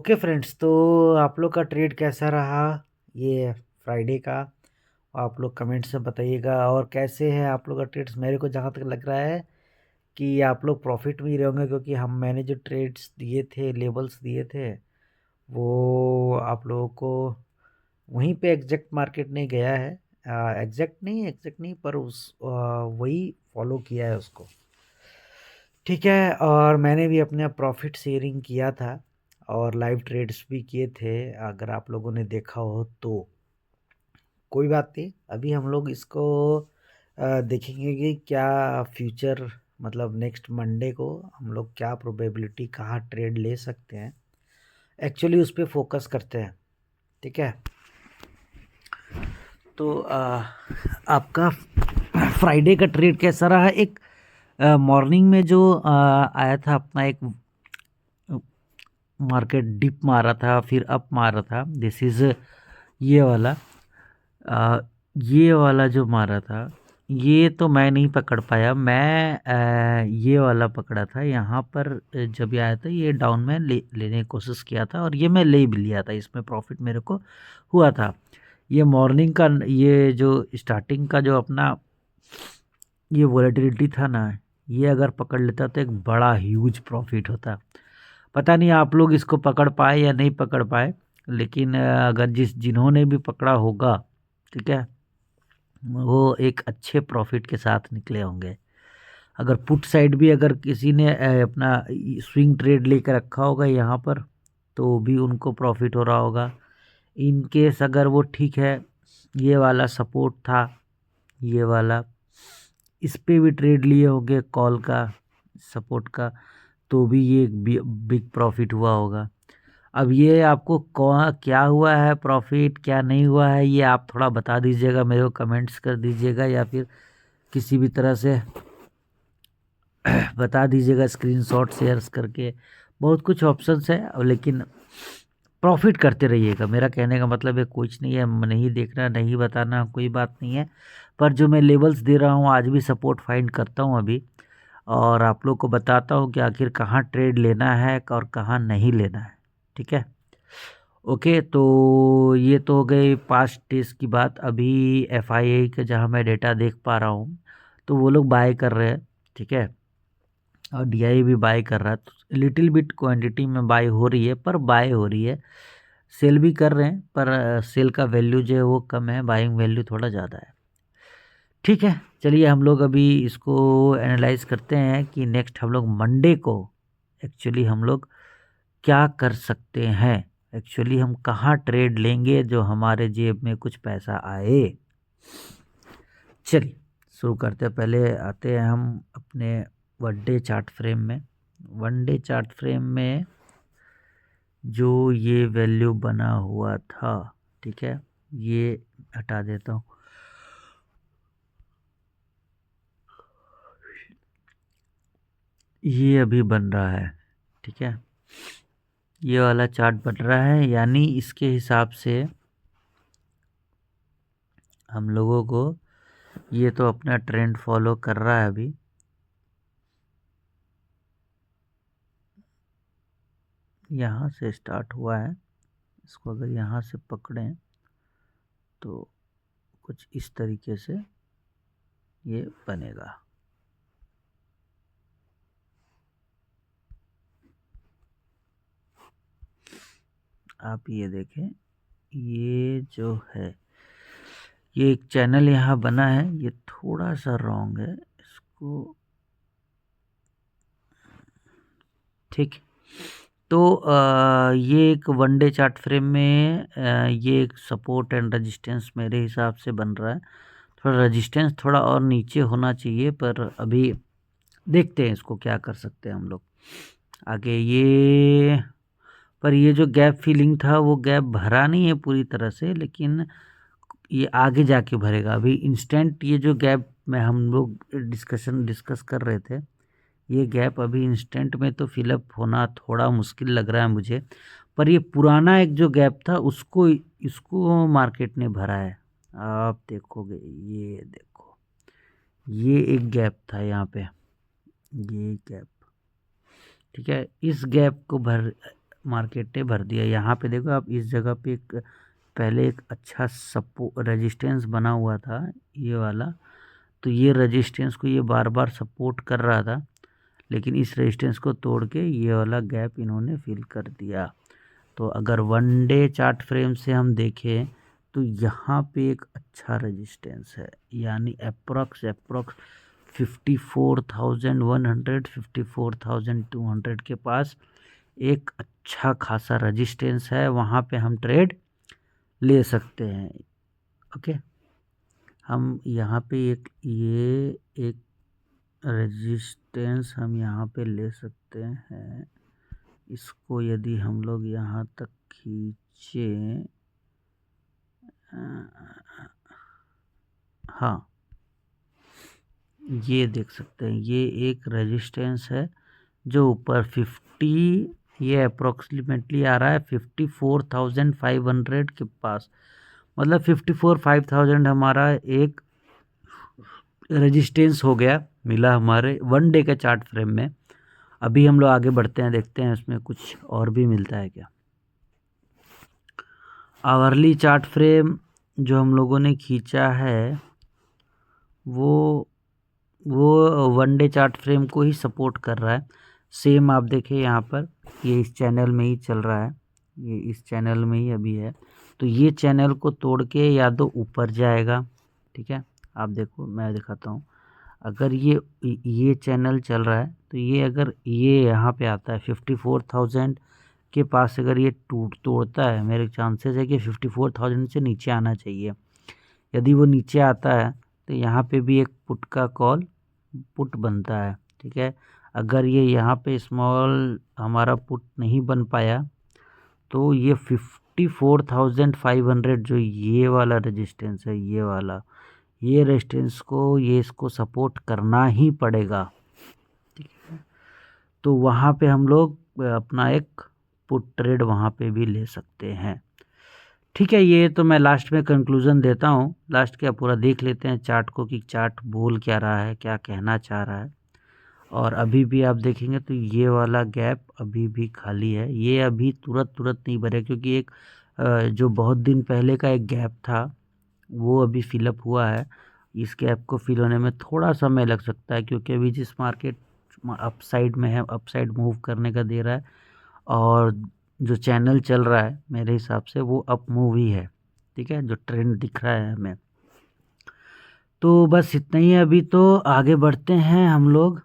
Okay friends, तो आप लोग का ट्रेड कैसा रहा ये फ्राइडे का? आप लोग कमेंट्स में बताइएगा। और कैसे है आप लोग का ट्रेड्स? मेरे को जहाँ तक लग रहा है कि आप लोग प्रॉफिट में ही रहोगे, क्योंकि मैंने जो ट्रेड्स दिए थे, लेबल्स दिए थे, वो आप लोगों को वहीं पे एग्जैक्ट मार्केट नहीं गया है। एग्जैक्ट नहीं, पर वही फॉलो किया है उसको। ठीक है। और मैंने भी अपने प्रॉफिट शेयरिंग किया था और लाइव ट्रेड्स भी किए थे, अगर आप लोगों ने देखा हो तो। कोई बात नहीं, अभी हम लोग इसको देखेंगे कि क्या फ्यूचर, मतलब नेक्स्ट मंडे को हम लोग क्या प्रोबेबिलिटी, कहाँ ट्रेड ले सकते हैं, एक्चुअली उस पर फोकस करते हैं। ठीक है। तो आपका फ्राइडे का ट्रेड कैसा रहा? एक मॉर्निंग में जो आया था अपना, एक मार्केट डिप मारा था, फिर अप मारा था। दिस इज़ ये वाला, अ, ये वाला जो मारा था, ये तो मैं नहीं पकड़ पाया। मैं ये वाला पकड़ा था यहाँ पर। जब ये आया था, ये डाउन में लेने की कोशिश किया था और ये मैं ले भी लिया था। इसमें प्रॉफिट मेरे को हुआ था। ये मॉर्निंग का, ये जो स्टार्टिंग का जो अपना ये वॉलेटिलिटी था ना, ये अगर पकड़ लेता तो एक बड़ा ह्यूज प्रॉफिट होता। पता नहीं आप लोग इसको पकड़ पाए या नहीं पकड़ पाए, लेकिन अगर जिन्होंने भी पकड़ा होगा, ठीक है, वो एक अच्छे प्रॉफिट के साथ निकले होंगे। अगर पुट साइड भी अगर किसी ने अपना स्विंग ट्रेड लेकर रखा होगा यहाँ पर, तो भी उनको प्रॉफिट हो रहा होगा। इन केस अगर वो, ठीक है, ये वाला सपोर्ट था, ये वाला, इस पे भी ट्रेड लिए होंगे कॉल का, सपोर्ट का, तो भी ये एक बिग प्रॉफिट हुआ होगा। अब ये आपको क्या हुआ है प्रॉफिट, क्या नहीं हुआ है, ये आप थोड़ा बता दीजिएगा, मेरे को कमेंट्स कर दीजिएगा, या फिर किसी भी तरह से बता दीजिएगा स्क्रीनशॉट शेयर्स करके। बहुत कुछ ऑप्शंस है, लेकिन प्रॉफिट करते रहिएगा। मेरा कहने का मतलब है कुछ नहीं है, नहीं देखना, नहीं बताना, कोई बात नहीं है। पर जो मैं लेवल्स दे रहा हूँ, आज भी सपोर्ट फाइंड करता हूँ अभी, और आप लोग को बताता हूँ कि आखिर कहाँ ट्रेड लेना है और कहाँ नहीं लेना है। ठीक है। ओके, तो ये तो हो गई पास्ट डेज की बात। अभी एफआईआई का जहाँ मैं डेटा देख पा रहा हूँ, तो वो लोग बाय कर रहे हैं। ठीक है। और डीआई भी बाय कर रहा है, तो लिटिल बिट क्वांटिटी में बाय हो रही है, पर बाय हो रही है। सेल भी कर रहे हैं, पर सेल का वैल्यू जो है वो कम है, बाइंग वैल्यू थोड़ा ज़्यादा है। ठीक है, चलिए हम लोग अभी इसको एनालाइज करते हैं कि नेक्स्ट हम लोग मंडे को एक्चुअली हम लोग क्या कर सकते हैं। एक्चुअली हम कहाँ ट्रेड लेंगे जो हमारे जेब में कुछ पैसा आए। चलिए शुरू करते हैं। पहले आते हैं हम अपने वन डे चार्ट फ्रेम में। वन डे चार्ट फ्रेम में जो ये वैल्यू बना हुआ था, ठीक है, ये हटा देता हूँ। ये अभी बन रहा है, ठीक है, ये वाला चार्ट बन रहा है, यानी इसके हिसाब से हम लोगों को, ये तो अपना ट्रेंड फॉलो कर रहा है अभी। यहाँ से स्टार्ट हुआ है, इसको अगर यहाँ से पकड़ें तो कुछ इस तरीके से ये बनेगा। आप ये देखें, ये जो है, ये एक चैनल यहाँ बना है, ये थोड़ा सा रॉन्ग है, इसको ठीक। तो ये एक वन डे चार्ट फ्रेम में ये एक सपोर्ट एंड रेजिस्टेंस मेरे हिसाब से बन रहा है। थोड़ा रेजिस्टेंस थोड़ा और नीचे होना चाहिए, पर अभी देखते हैं इसको क्या कर सकते हैं हम लोग आगे। ये पर ये जो गैप फीलिंग था, वो गैप भरा नहीं है पूरी तरह से, लेकिन ये आगे जाके भरेगा। अभी इंस्टेंट ये जो गैप में हम लोग डिस्कस कर रहे थे, ये गैप अभी इंस्टेंट में तो फिलअप होना थोड़ा मुश्किल लग रहा है मुझे। पर ये पुराना एक जो गैप था, उसको इसको मार्केट ने भरा है। आप देखोगे, ये देखो, ये एक गैप था यहाँ पे, ये गैप, ठीक है, इस गैप को मार्केट ने भर दिया। यहाँ पे देखो आप, इस जगह पे एक पहले एक अच्छा रेजिस्टेंस बना हुआ था ये वाला, तो ये रेजिस्टेंस को ये बार बार सपोर्ट कर रहा था, लेकिन इस रेजिस्टेंस को तोड़ के ये वाला गैप इन्होंने फिल कर दिया। तो अगर 1 डे चार्ट फ्रेम से हम देखें तो यहाँ पे एक अच्छा रेजिस्टेंस है, यानी अप्रॉक्स 54,100 54,200 के पास एक अच्छा खासा रेजिस्टेंस है, वहाँ पे हम ट्रेड ले सकते हैं। ओके, हम यहाँ पे एक रेजिस्टेंस हम यहाँ पे ले सकते हैं। इसको यदि हम लोग यहाँ तक खींचे, हाँ, ये देख सकते हैं, ये एक रेजिस्टेंस है जो ऊपर 50, ये अप्रोक्सीमेटली आ रहा है 54,500 के पास, मतलब 54,500 हमारा एक रेजिस्टेंस हो गया, मिला हमारे 1 डे के चार्ट फ्रेम में। अभी हम लोग आगे बढ़ते हैं, देखते हैं इसमें कुछ और भी मिलता है क्या। आवरली चार्ट फ्रेम जो हम लोगों ने खींचा है वो 1 डे चार्ट फ्रेम को ही सपोर्ट कर रहा है। सेम आप देखिए यहाँ पर, ये इस चैनल में ही चल रहा है, ये इस चैनल में ही अभी है, तो ये चैनल को तोड़ के या तो ऊपर जाएगा, ठीक है। आप देखो, मैं दिखाता हूँ, अगर ये चैनल चल रहा है तो ये अगर ये यहाँ पे आता है 54,000 के पास, अगर ये तोड़ता है, मेरे चांसेस है कि 54,000 से नीचे आना चाहिए। यदि वो नीचे आता है तो यहाँ पे भी एक पुट बनता है, ठीक है। अगर ये यहाँ पे स्मॉल हमारा पुट नहीं बन पाया तो ये 54,500 जो ये वाला रेजिस्टेंस है, ये वाला, ये रेजिस्टेंस को इसको सपोर्ट करना ही पड़ेगा, ठीक है। तो वहाँ पे हम लोग अपना एक पुट ट्रेड वहाँ पे भी ले सकते हैं, ठीक है। ये तो मैं लास्ट में कंक्लूज़न देता हूँ, लास्ट क्या पूरा देख लेते हैं चार्ट को कि चार्ट बोल क्या रहा है, क्या कहना चाह रहा है। और अभी भी आप देखेंगे तो ये वाला गैप अभी भी खाली है, ये अभी तुरंत नहीं भरे, क्योंकि एक जो बहुत दिन पहले का एक गैप था वो अभी फिलअप हुआ है। इस गैप को फिल होने में थोड़ा समय लग सकता है, क्योंकि अभी जिस मार्केट अपसाइड में है, अपसाइड मूव करने का दे रहा है, और जो चैनल चल रहा है मेरे हिसाब से वो अप मूव ही है, ठीक है, जो ट्रेंड दिख रहा है हमें। तो बस इतना ही है अभी, तो आगे बढ़ते हैं हम लोग।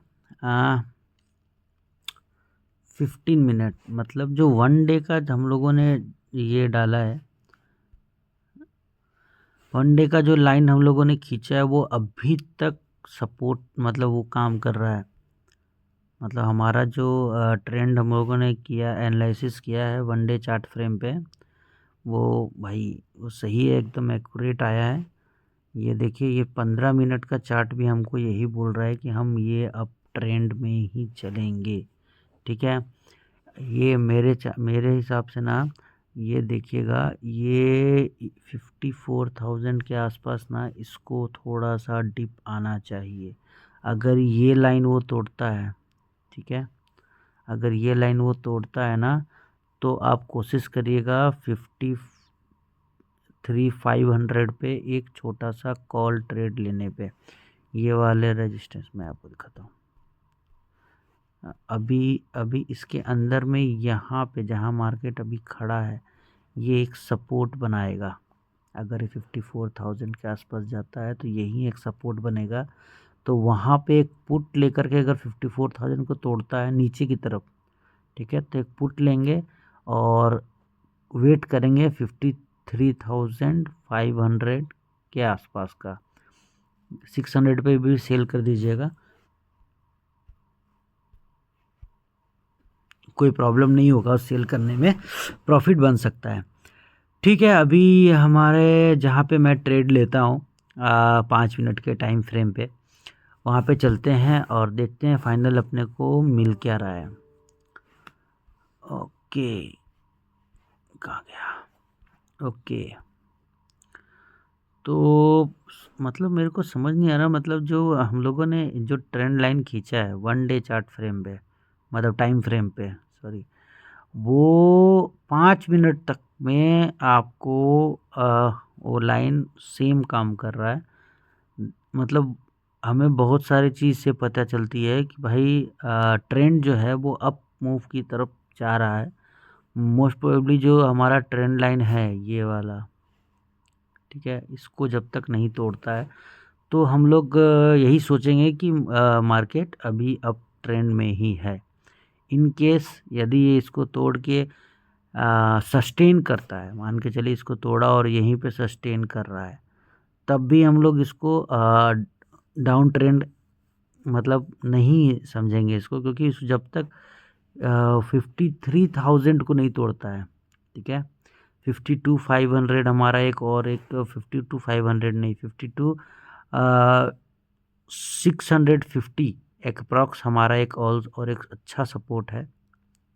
15 मिनट, मतलब जो 1 डे का हम लोगों ने ये डाला है, 1 डे का जो लाइन हम लोगों ने खींचा है वो अभी तक सपोर्ट, मतलब वो काम कर रहा है। मतलब हमारा जो ट्रेंड हम लोगों ने किया, एनालिसिस किया है 1 डे चार्ट फ्रेम पे, वो भाई वो सही है, एकदम एक्यूरेट आया है। ये देखिए, ये 15 मिनट का चार्ट भी हमको यही बोल रहा है कि हम ये अप ट्रेंड में ही चलेंगे, ठीक है। ये मेरे हिसाब से ना, ये देखिएगा, ये 54,000 के आसपास ना इसको थोड़ा सा डिप आना चाहिए। अगर ये लाइन वो तोड़ता है, ठीक है, अगर ये लाइन वो तोड़ता है ना, तो आप कोशिश करिएगा 53,500 पे एक छोटा सा कॉल ट्रेड लेने पे। ये वाले रेजिस्टेंस मैं आपको दिखाता हूँ। अभी इसके अंदर में, यहाँ पे जहाँ मार्केट अभी खड़ा है, ये एक सपोर्ट बनाएगा। अगर 54,000 के आसपास जाता है तो यही एक सपोर्ट बनेगा। तो वहाँ पे एक पुट लेकर के अगर 54,000 को तोड़ता है नीचे की तरफ, ठीक है, तो एक पुट लेंगे और वेट करेंगे 53,500 के आसपास का। 600 पे भी सेल कर दीजिएगा, कोई प्रॉब्लम नहीं होगा, सेल करने में प्रॉफिट बन सकता है, ठीक है। अभी हमारे जहाँ पे मैं ट्रेड लेता हूँ 5 मिनट के टाइम फ्रेम पे, वहाँ पे चलते हैं और देखते हैं फाइनल अपने को मिल क्या रहा है। ओके, कहाँ गया, ओके। तो मतलब मेरे को समझ नहीं आ रहा, मतलब जो हम लोगों ने जो ट्रेंड लाइन खींचा है 1 डे चार्ट फ्रेम पे, मतलब टाइम फ्रेम पे, सॉरी, वो 5 मिनट तक में आपको वो लाइन सेम काम कर रहा है। मतलब हमें बहुत सारी चीज़ से पता चलती है कि भाई ट्रेंड जो है वो अप मूव की तरफ जा रहा है। मोस्ट प्रोबेबली जो हमारा ट्रेंड लाइन है ये वाला, ठीक है, इसको जब तक नहीं तोड़ता है तो हम लोग यही सोचेंगे कि मार्केट अभी अप ट्रेंड में ही है। इन केस यदि ये इसको तोड़ के सस्टेन करता है, मान के चलिए इसको तोड़ा और यहीं पे सस्टेन कर रहा है, तब भी हम लोग इसको डाउन ट्रेंड मतलब नहीं समझेंगे इसको, क्योंकि जब तक 53,000 को नहीं तोड़ता है, ठीक है, 52,500 हमारा एक, और एक 52,500 नहीं, 52,650 एक अप्रॉक्स हमारा एक और एक अच्छा सपोर्ट है,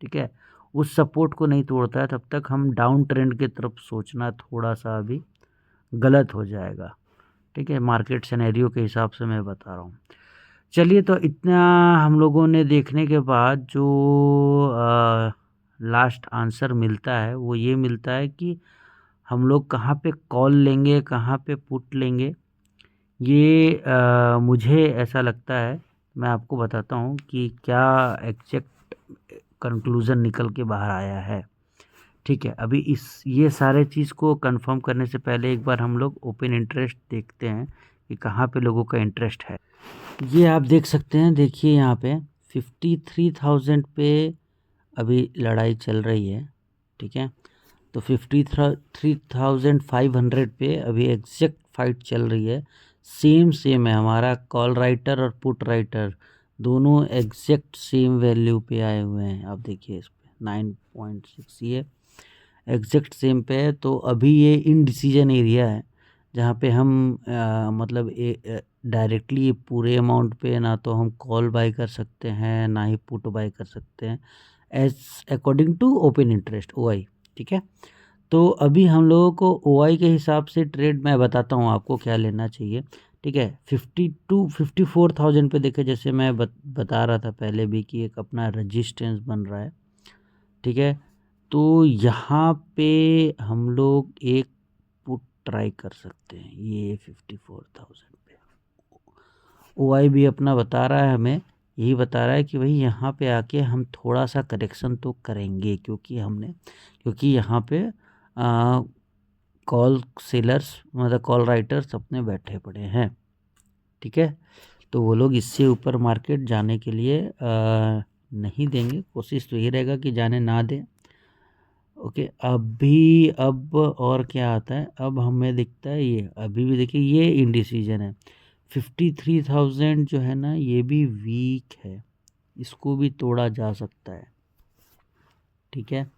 ठीक है। उस सपोर्ट को नहीं तोड़ता है तब तक हम डाउन ट्रेंड की तरफ सोचना थोड़ा सा अभी गलत हो जाएगा, ठीक है। मार्केट सिनेरियो के हिसाब से मैं बता रहा हूँ। चलिए, तो इतना हम लोगों ने देखने के बाद जो लास्ट आंसर मिलता है वो ये मिलता है कि हम लोग कहाँ पे कॉल लेंगे, कहाँ पे पुट लेंगे। ये मुझे ऐसा लगता है, मैं आपको बताता हूँ कि क्या एग्जैक्ट कंक्लूज़न निकल के बाहर आया है, ठीक है। अभी ये सारे चीज़ को कंफर्म करने से पहले एक बार हम लोग ओपन इंटरेस्ट देखते हैं कि कहाँ पे लोगों का इंटरेस्ट है। ये आप देख सकते हैं, देखिए यहाँ पे 53,000 पे अभी लड़ाई चल रही है, ठीक है। तो 53,500 पे अभी एग्जैक्ट फाइट चल रही है। सेम है, हमारा कॉल राइटर और पुट राइटर दोनों एग्जैक्ट सेम वैल्यू पे आए हुए हैं। आप देखिए इस पे 9.6 ये एग्जैक्ट सेम पे है। तो अभी ये इनडिसीजन एरिया है जहाँ पे हम मतलब डायरेक्टली पूरे अमाउंट पे ना तो हम कॉल बाय कर सकते हैं ना ही पुट बाय कर सकते हैं, as according to open interest OI, ठीक है। तो अभी हम लोगों को OI के हिसाब से ट्रेड मैं बताता हूँ आपको क्या लेना चाहिए, ठीक है। 54,000 पे देखे, जैसे मैं बता रहा था पहले भी कि एक अपना रजिस्टेंस बन रहा है, ठीक है। तो यहाँ पे हम लोग एक पुट ट्राई कर सकते हैं, ये 54,000 पे OI भी अपना बता रहा है, हमें यही बता रहा है कि भाई यहाँ पे आके हम थोड़ा सा करेक्शन तो करेंगे, क्योंकि यहाँ पे कॉल सेलर्स मतलब कॉल राइटर्स अपने बैठे पड़े हैं, ठीक है। तो वो लोग इससे ऊपर मार्केट जाने के लिए नहीं देंगे, कोशिश तो यही रहेगा कि जाने ना दें, ओके। अब और क्या आता है, अब हमें दिखता है ये अभी भी देखिए ये इनडिसीजन है। 53,000 जो है ना ये भी वीक है, इसको भी तोड़ा जा सकता है, ठीक है।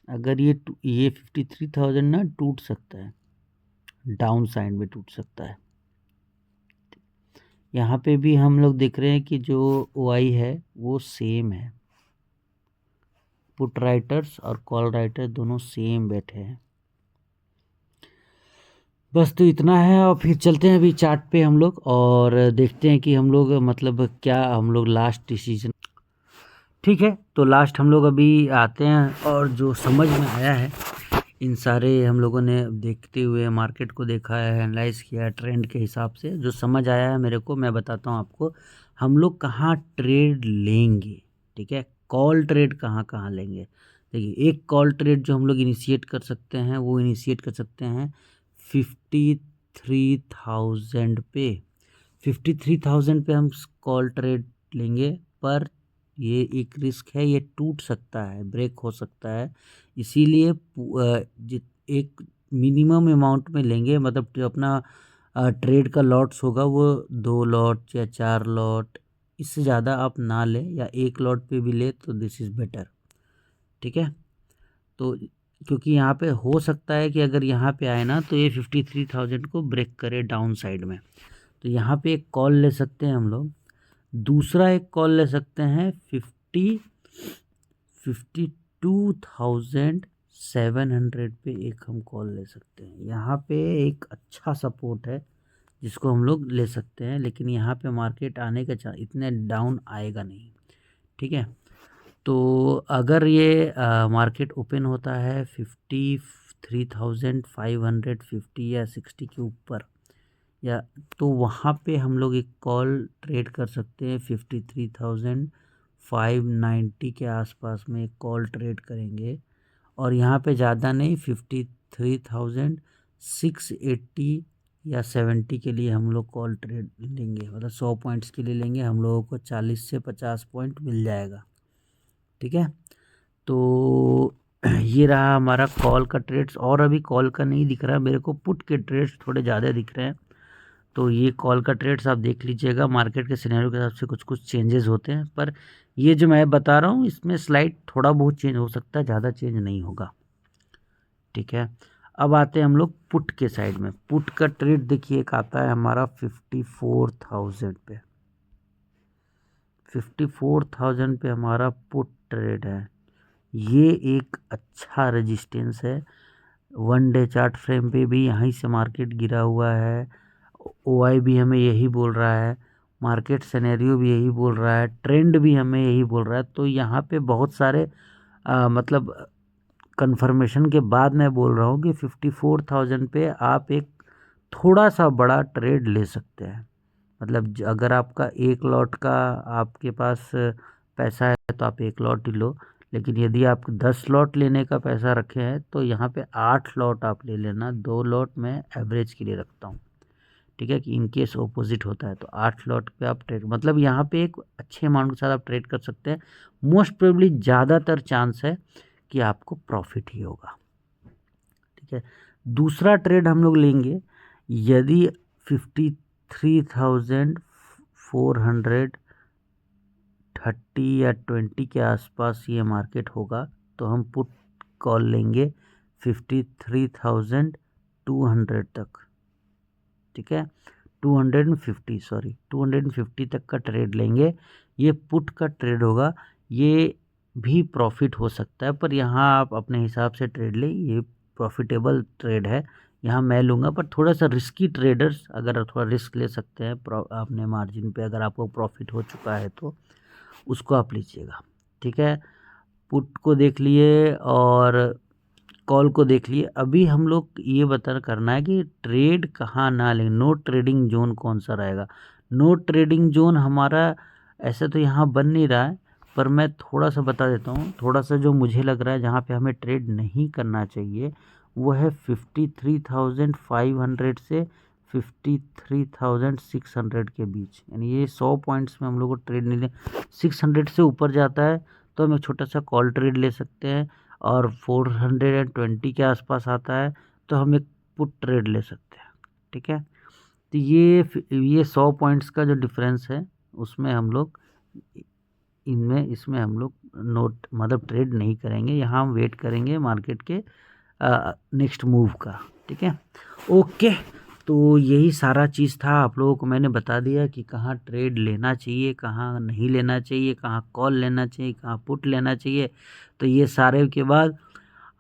अगर ये 53,000 ना टूट सकता है, डाउन साइड में टूट सकता है। यहाँ पे भी हम लोग देख रहे हैं कि जो OI है वो सेम है, पुट राइटर्स और कॉल राइटर दोनों सेम बैठे हैं। बस तो इतना है, और फिर चलते हैं अभी चार्ट पे हम लोग और देखते हैं कि हम लोग मतलब क्या हम लोग लास्ट डिसीजन, ठीक है। तो लास्ट हम लोग अभी आते हैं, और जो समझ में आया है इन सारे हम लोगों ने देखते हुए मार्केट को देखा है, एनालाइज किया है, ट्रेंड के हिसाब से जो समझ आया है मेरे को, मैं बताता हूँ आपको हम लोग कहाँ ट्रेड लेंगे, ठीक है। कॉल ट्रेड कहाँ कहाँ लेंगे, देखिए एक कॉल ट्रेड जो हम लोग इनिशिएट कर सकते हैं वो इनिशिएट कर सकते हैं 53,000 पे। 53,000 पे हम कॉल ट्रेड लेंगे, पर ये एक रिस्क है, ये टूट सकता है, ब्रेक हो सकता है, इसीलिए एक मिनिमम अमाउंट में लेंगे, मतलब जो अपना ट्रेड का लॉट्स होगा वो 2 लॉट या 4 लॉट, इससे ज़्यादा आप ना लें, या 1 लॉट पे भी ले तो दिस इज़ बेटर, ठीक है। तो क्योंकि यहाँ पे हो सकता है कि अगर यहाँ पे आए ना तो ये 53,000 को ब्रेक करे डाउन साइड में, तो यहाँ पे एक कॉल ले सकते हैं हम लोग। दूसरा एक कॉल ले सकते हैं 52,700 पे एक हम कॉल ले सकते हैं। यहाँ पे एक अच्छा सपोर्ट है जिसको हम लोग ले सकते हैं, लेकिन यहाँ पे मार्केट आने का इतने डाउन आएगा नहीं, ठीक है। तो अगर ये मार्केट ओपन होता है 53,550 या 60 के ऊपर, या तो वहाँ पे हम लोग एक कॉल ट्रेड कर सकते हैं 53,590 के आसपास में एक कॉल ट्रेड करेंगे। और यहाँ पे ज़्यादा नहीं, 53,680 या 70 के लिए हम लोग कॉल ट्रेड लेंगे, मतलब 100 पॉइंट्स के लिए लेंगे, हम लोगों को 40 से 50 पॉइंट मिल जाएगा। ठीक है, तो ये रहा हमारा कॉल का ट्रेड्स। और अभी कॉल का नहीं दिख रहा है मेरे को, पुट के ट्रेड्स थोड़े ज़्यादा दिख रहे हैं। तो ये कॉल का ट्रेड्स आप देख लीजिएगा, मार्केट के सिनेरियो के हिसाब से कुछ कुछ चेंजेस होते हैं, पर ये जो मैं बता रहा हूँ इसमें स्लाइड थोड़ा बहुत चेंज हो सकता है, ज़्यादा चेंज नहीं होगा। ठीक है, अब आते हैं हम लोग पुट के साइड में। पुट का ट्रेड देखिए एक आता है हमारा 54,000 पे। 54,000 पे हमारा पुट ट्रेड है। ये एक अच्छा रेजिस्टेंस है। 1 डे चार्ट फ्रेम पे भी यहीं से मार्केट गिरा हुआ है। ओआई भी हमें यही बोल रहा है, मार्केट सिनेरियो भी यही बोल रहा है, ट्रेंड भी हमें यही बोल रहा है। तो यहाँ पे बहुत सारे मतलब कंफर्मेशन के बाद मैं बोल रहा हूँ कि 54,000 पे आप एक थोड़ा सा बड़ा ट्रेड ले सकते हैं। मतलब अगर आपका एक लॉट का आपके पास पैसा है तो आप एक लॉट ही लो, लेकिन यदि आप 10 लॉट लेने का पैसा रखे हैं तो यहाँ पे 8 लॉट आप ले लेना। 2 लॉट मैं एवरेज के लिए रखता हूँ। ठीक है, कि इन केस ऑपोजिट होता है तो 8 लॉट पे आप ट्रेड, मतलब यहाँ पे एक अच्छे अमाउंट के साथ आप ट्रेड कर सकते हैं। मोस्ट प्रोबेबली ज़्यादातर चांस है कि आपको प्रॉफिट ही होगा। ठीक है, दूसरा ट्रेड हम लोग लेंगे यदि 53,430 या 20 के आसपास ये मार्केट होगा तो हम पुट कॉल लेंगे 53,200 तक। ठीक है, 250 तक का ट्रेड लेंगे। ये पुट का ट्रेड होगा, ये भी प्रॉफिट हो सकता है, पर यहाँ आप अपने हिसाब से ट्रेड लें। ये प्रॉफिटेबल ट्रेड है, यहाँ मैं लूँगा, पर थोड़ा सा रिस्की ट्रेडर्स अगर थोड़ा रिस्क ले सकते हैं अपने मार्जिन पे, अगर आपको प्रॉफिट हो चुका है तो उसको आप लीजिएगा। ठीक है, पुट को देख लिए और कॉल को देख लिए। अभी हम लोग ये बता करना है कि ट्रेड कहाँ ना लें, नो ट्रेडिंग जोन कौन सा रहेगा। नो ट्रेडिंग जोन हमारा ऐसे तो यहाँ बन नहीं रहा है, पर मैं थोड़ा सा बता देता हूँ। थोड़ा सा जो मुझे लग रहा है जहाँ पे हमें ट्रेड नहीं करना चाहिए वो है 53,500 से 53,600 के बीच, यानी ये 100 पॉइंट्स में हम लोग को ट्रेड नहीं ले। 600 से ऊपर जाता है तो हम एक छोटा सा कॉल ट्रेड ले सकते हैं, और 420 के आसपास आता है तो हम एक पुट ट्रेड ले सकते हैं। ठीक है, तो ये 100 पॉइंट्स का जो डिफरेंस है उसमें हम लोग इसमें हम लोग नोट मतलब ट्रेड नहीं करेंगे। यहाँ हम वेट करेंगे मार्केट के नेक्स्ट मूव का। ठीक है, ओके, तो यही सारा चीज़ था, आप लोगों को मैंने बता दिया कि कहाँ ट्रेड लेना चाहिए, कहाँ नहीं लेना चाहिए, कहाँ कॉल लेना चाहिए, कहाँ पुट लेना चाहिए। तो ये सारे के बाद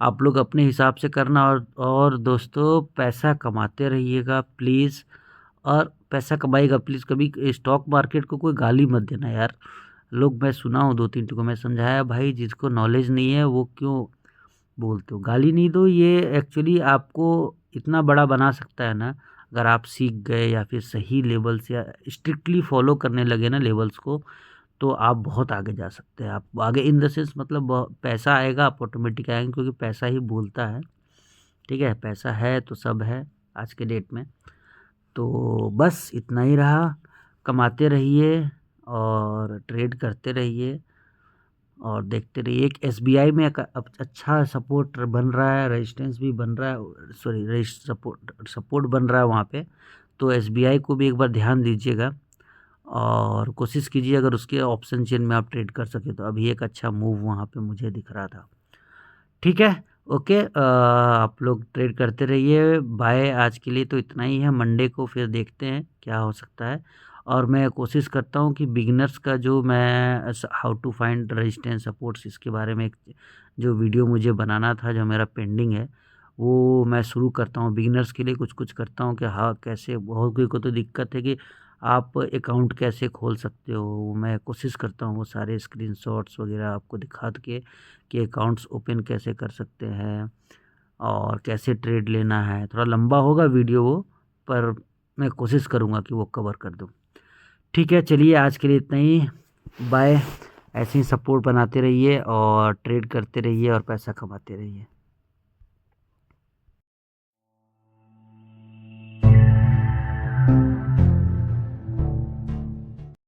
आप लोग अपने हिसाब से करना। और दोस्तों पैसा कमाते रहिएगा प्लीज़, और पैसा कमाएगा प्लीज़। कभी स्टॉक मार्केट को कोई गाली मत देना यार। लोग मैं सुना हूँ 2-3 को मैं समझाया, भाई जिसको नॉलेज नहीं है वो क्यों बोलते हो, गाली नहीं दो। ये एक्चुअली आपको इतना बड़ा बना सकता है ना, अगर आप सीख गए या फिर सही लेवल्स या स्ट्रिक्टली फॉलो करने लगे ना लेवल्स को, तो आप बहुत आगे जा सकते हैं। आप आगे इन द सेंस मतलब पैसा आएगा, आप ऑटोमेटिक आएंगे, क्योंकि पैसा ही बोलता है। ठीक है, पैसा है तो सब है आज के डेट में। तो बस इतना ही रहा, कमाते रहिए और ट्रेड करते रहिए और देखते रहिए। एक एसबीआई में अब अच्छा सपोर्ट बन रहा है, रेजिस्टेंस भी बन रहा है, सॉरी सपोर्ट बन रहा है वहाँ पे। तो एसबीआई को भी एक बार ध्यान दीजिएगा और कोशिश कीजिए अगर उसके ऑप्शन चेन में आप ट्रेड कर सके तो। अभी एक अच्छा मूव वहाँ पे मुझे दिख रहा था। ठीक है, ओके, आप लोग ट्रेड करते रहिए। बाय, आज के लिए तो इतना ही है। मंडे को फिर देखते हैं क्या हो सकता है। और मैं कोशिश करता हूँ कि बिगिनर्स का जो मैं how to find resistance supports इसके बारे में एक जो वीडियो मुझे बनाना था, जो मेरा पेंडिंग है, वो मैं शुरू करता हूँ। बिगिनर्स के लिए कुछ कुछ करता हूँ कि हाँ कैसे, बहुत कोई को तो दिक्कत है कि आप अकाउंट कैसे खोल सकते हो, मैं कोशिश करता हूँ वो सारे स्क्रीनशॉट्स वगैरह आपको दिखा के कि अकाउंट्स ओपन कैसे कर सकते हैं और कैसे ट्रेड लेना है। थोड़ा लंबा होगा वीडियो वो, पर मैं कोशिश करूँगा कि वो कवर कर दूँ। ठीक है, चलिए आज के लिए इतना ही। बाय। ऐसे ही सपोर्ट बनाते रहिए और ट्रेड करते रहिए और पैसा कमाते रहिए।